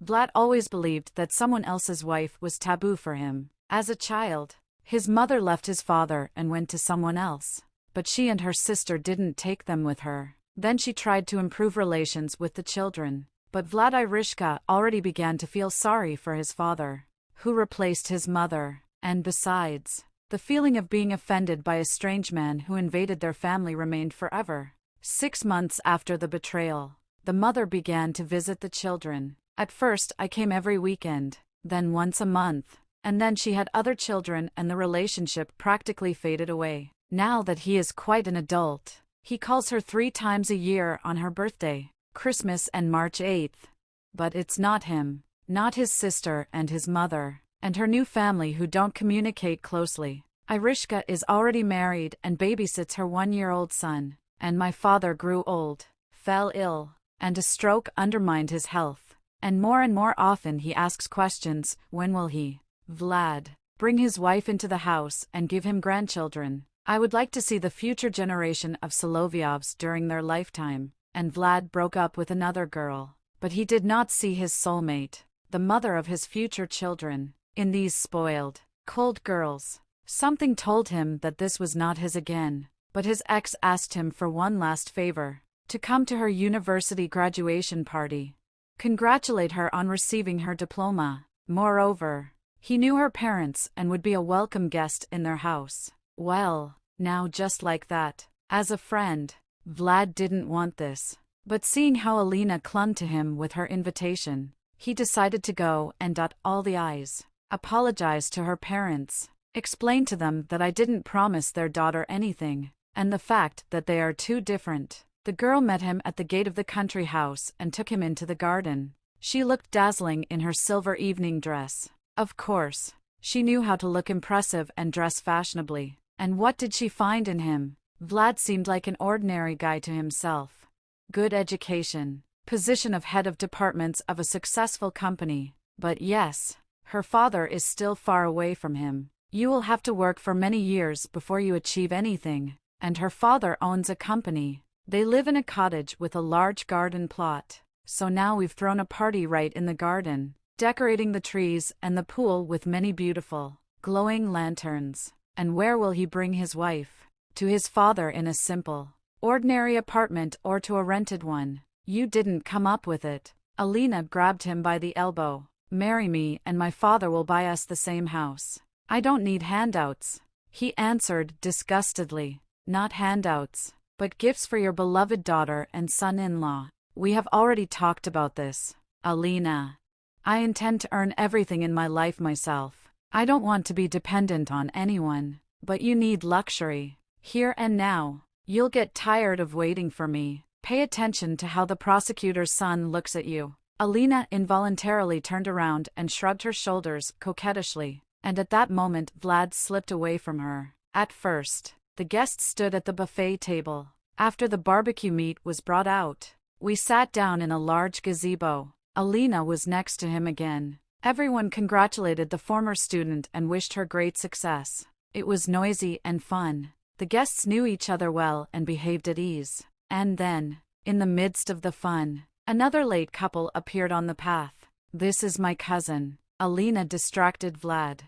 Vlad always believed that someone else's wife was taboo for him. As a child, his mother left his father and went to someone else, but she and her sister didn't take them with her. Then she tried to improve relations with the children, but Vlad Irishka already began to feel sorry for his father, who replaced his mother, and besides, the feeling of being offended by a strange man who invaded their family remained forever. 6 months after the betrayal, the mother began to visit the children. At first I came every weekend, then once a month, and then she had other children and the relationship practically faded away. Now that he is quite an adult, he calls her 3 times a year on her birthday, Christmas and March 8th. But it's not him, not his sister and his mother, and her new family who don't communicate closely. Irishka is already married and babysits her 1-year-old son, and my father grew old, fell ill, and a stroke undermined his health. And more often he asks questions, when will he, Vlad, bring his wife into the house and give him grandchildren? I would like to see the future generation of Solovyovs during their lifetime. And Vlad broke up with another girl, but he did not see his soulmate, the mother of his future children, in these spoiled, cold girls. Something told him that this was not his again, but his ex asked him for one last favor, to come to her university graduation party, congratulate her on receiving her diploma. Moreover, he knew her parents and would be a welcome guest in their house. Well, now just like that, as a friend, Vlad didn't want this, but seeing how Alina clung to him with her invitation, he decided to go and dot all the I's, apologize to her parents, explain to them that I didn't promise their daughter anything, and the fact that they are too different. The girl met him at the gate of the country house and took him into the garden. She looked dazzling in her silver evening dress. Of course, she knew how to look impressive and dress fashionably. And what did she find in him? Vlad seemed like an ordinary guy to himself. Good education, position of head of departments of a successful company. But yes, her father is still far away from him. You will have to work for many years before you achieve anything. And her father owns a company. They live in a cottage with a large garden plot. So now we've thrown a party right in the garden, decorating the trees and the pool with many beautiful, glowing lanterns. And where will he bring his wife? To his father in a simple, ordinary apartment or to a rented one? You didn't come up with it. Alina grabbed him by the elbow. Marry me and my father will buy us the same house. I don't need handouts, he answered disgustedly. Not handouts, but gifts for your beloved daughter and son-in-law. We have already talked about this, Alina. I intend to earn everything in my life myself. I don't want to be dependent on anyone, but you need luxury, here and now. You'll get tired of waiting for me. Pay attention to how the prosecutor's son looks at you. Alina involuntarily turned around and shrugged her shoulders coquettishly, and at that moment Vlad slipped away from her. At first, the guests stood at the buffet table. After the barbecue meat was brought out, we sat down in a large gazebo. Alina was next to him again. Everyone congratulated the former student and wished her great success. It was noisy and fun. The guests knew each other well and behaved at ease. And then, in the midst of the fun, another late couple appeared on the path. This is my cousin. Alina distracted Vlad.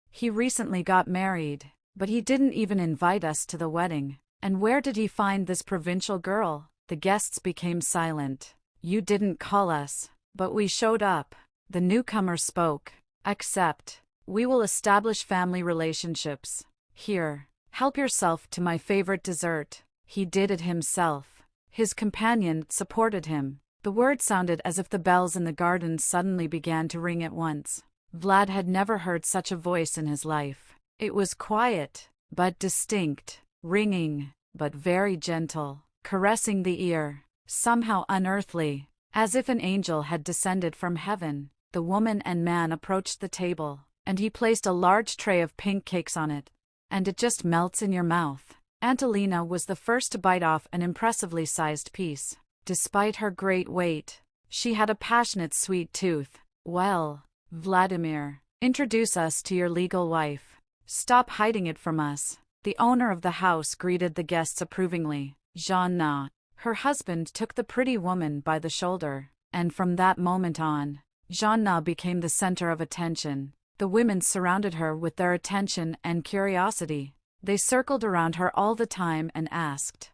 He recently got married, but he didn't even invite us to the wedding. And where did he find this provincial girl? The guests became silent. You didn't call us, but we showed up. The newcomer spoke. Accept. We will establish family relationships. Here, help yourself to my favorite dessert. He did it himself. His companion supported him. The word sounded as if the bells in the garden suddenly began to ring at once. Vlad had never heard such a voice in his life. It was quiet, but distinct, ringing, but very gentle, caressing the ear, somehow unearthly, as if an angel had descended from heaven. The woman and man approached the table, and he placed a large tray of pink cakes on it. And it just melts in your mouth. Aunt Alina was the first to bite off an impressively sized piece. Despite her great weight, she had a passionate sweet tooth. Well, Vladimir, introduce us to your legal wife. Stop hiding it from us. The owner of the house greeted the guests approvingly. Jeanna, her husband, took the pretty woman by the shoulder, and from that moment on, Jonna became the center of attention. The women surrounded her with their attention and curiosity. They circled around her all the time and asked,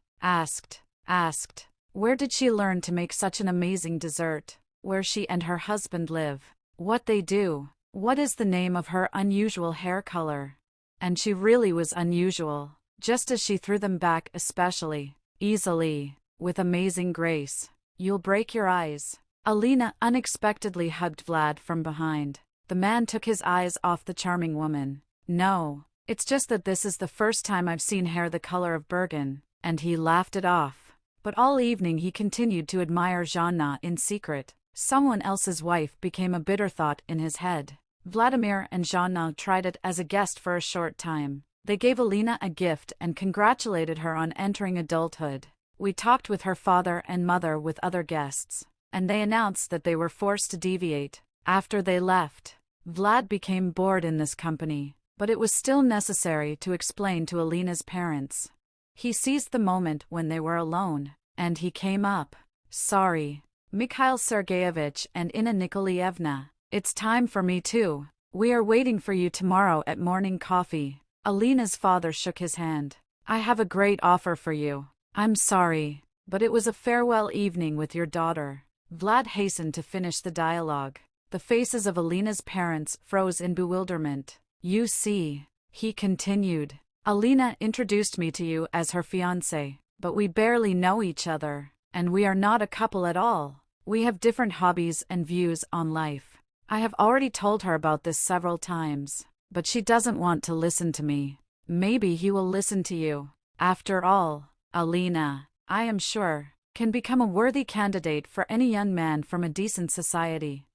where did she learn to make such an amazing dessert? Where she and her husband live? What they do? What is the name of her unusual hair color? And she really was unusual, just as she threw them back especially, easily, with amazing grace. You'll break your eyes. Alina unexpectedly hugged Vlad from behind. The man took his eyes off the charming woman. No, it's just that this is the first time I've seen hair the color of Bergen, and he laughed it off. But all evening he continued to admire Jonna in secret. Someone else's wife became a bitter thought in his head. Vladimir and Jonna tried it as a guest for a short time. They gave Alina a gift and congratulated her on entering adulthood. We talked with her father and mother with other guests, and they announced that they were forced to deviate. After they left, Vlad became bored in this company, but it was still necessary to explain to Alina's parents. He seized the moment when they were alone, and he came up. Sorry, Mikhail Sergeyevich and Inna Nikolaevna, it's time for me too. We are waiting for you tomorrow at morning coffee. Alina's father shook his hand. I have a great offer for you. I'm sorry, but it was a farewell evening with your daughter. Vlad hastened to finish the dialogue. The faces of Alina's parents froze in bewilderment. You see, he continued. Alina introduced me to you as her fiancé, but we barely know each other, and we are not a couple at all. We have different hobbies and views on life. I have already told her about this several times, but she doesn't want to listen to me. Maybe he will listen to you. After all, Alina, I am sure, can become a worthy candidate for any young man from a decent society.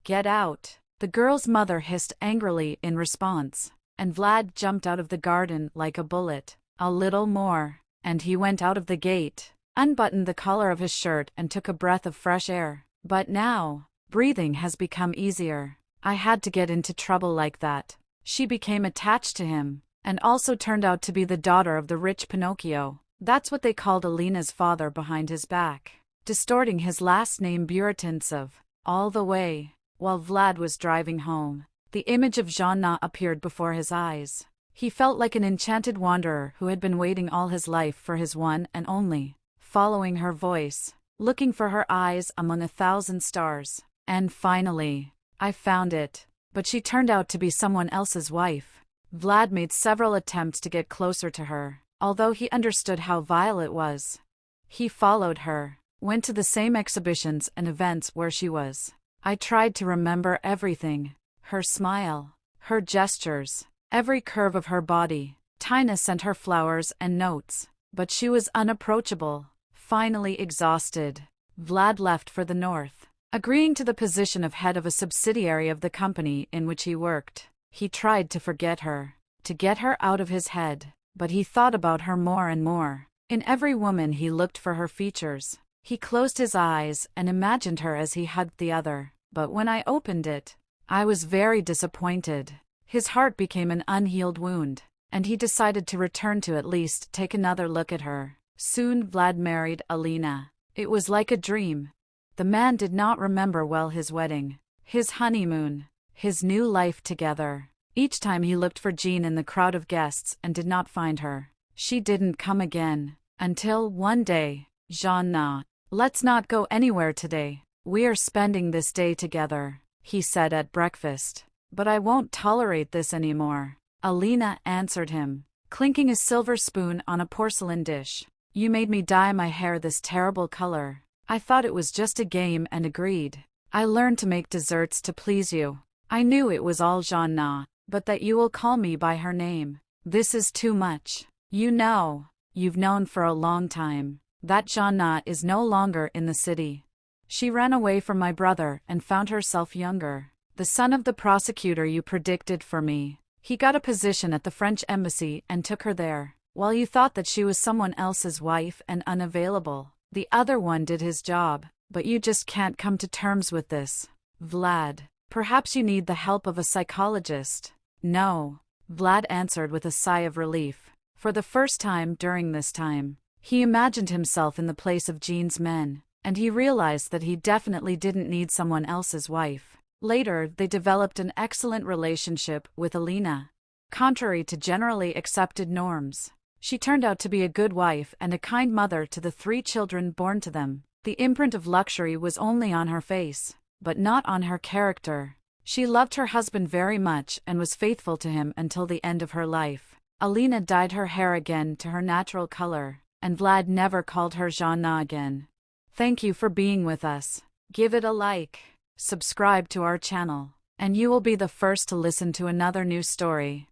Get out, the girl's mother hissed angrily in response, and Vlad jumped out of the garden like a bullet. A little more, and he went out of the gate, unbuttoned the collar of his shirt and took a breath of fresh air. But now, breathing has become easier. I had to get into trouble like that. She became attached to him, and also turned out to be the daughter of the rich Pinocchio. That's what they called Alina's father behind his back, distorting his last name Buratintsov. All the way, while Vlad was driving home, the image of Jonna appeared before his eyes. He felt like an enchanted wanderer who had been waiting all his life for his one and only, following her voice, looking for her eyes among 1,000 stars. And finally, I found it. But she turned out to be someone else's wife. Vlad made several attempts to get closer to her, although he understood how vile it was. He followed her, went to the same exhibitions and events where she was. I tried to remember everything. Her smile, her gestures, every curve of her body. Tina sent her flowers and notes, but she was unapproachable. Finally exhausted, Vlad left for the north, agreeing to the position of head of a subsidiary of the company in which he worked. He tried to forget her, to get her out of his head, but he thought about her more and more. In every woman he looked for her features. He closed his eyes and imagined her as he hugged the other, but when I opened it, I was very disappointed. His heart became an unhealed wound, and he decided to return to at least take another look at her. Soon Vlad married Alina. It was like a dream. The man did not remember well his wedding, his honeymoon, his new life together. Each time he looked for Jean in the crowd of guests and did not find her. She didn't come again, until one day, Jonna, let's not go anywhere today. We are spending this day together, he said at breakfast. But I won't tolerate this anymore. Alina answered him, clinking a silver spoon on a porcelain dish. You made me dye my hair this terrible color. I thought it was just a game and agreed. I learned to make desserts to please you. I knew it was all Jonna, but that you will call me by her name. This is too much. You know, you've known for a long time, that Jonna is no longer in the city. She ran away from my brother and found herself younger. The son of the prosecutor you predicted for me. He got a position at the French embassy and took her there. While you thought that she was someone else's wife and unavailable, the other one did his job. But you just can't come to terms with this. Vlad, perhaps you need the help of a psychologist. No, Vlad answered with a sigh of relief. For the first time during this time, he imagined himself in the place of Jean's men. and he realized that he definitely didn't need someone else's wife. Later, they developed an excellent relationship with Alina. Contrary to generally accepted norms, she turned out to be a good wife and a kind mother to the 3 children born to them. The imprint of luxury was only on her face, but not on her character. She loved her husband very much and was faithful to him until the end of her life. Alina dyed her hair again to her natural color, and Vlad never called her Jana again. Thank you for being with us. Give it a like, subscribe to our channel, and you will be the first to listen to another new story.